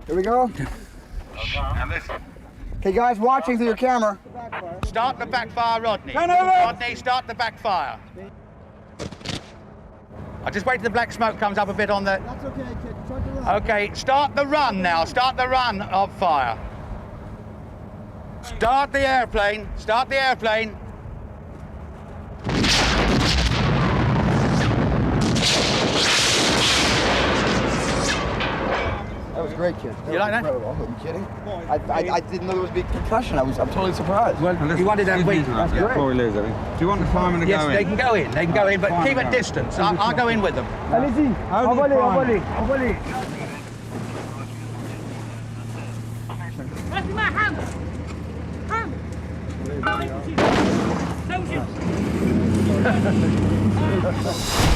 Here we go. And listen. Okay, guys, watching through your camera. Start the backfire, Rodney. Turn over! Rodney, start the backfire. I just wait till the black smoke comes up a bit on the... That's okay, kid. Start the run. Okay, start the run now. Start the run of fire. Start the airplane. Start the airplane. That was great, kid. You like that? Incredible. Are you kidding? I didn't know there was a big concussion. I'm totally surprised. Well, you wanted that week. That's great. Before we lose, I think. Do you want the fireman to Yes, go in? they can go in. They can go in, but keep a distance. I'll go in with them. Allez-y. Only Envolez, five. envolez, envolez. That's my hand! Hand! No,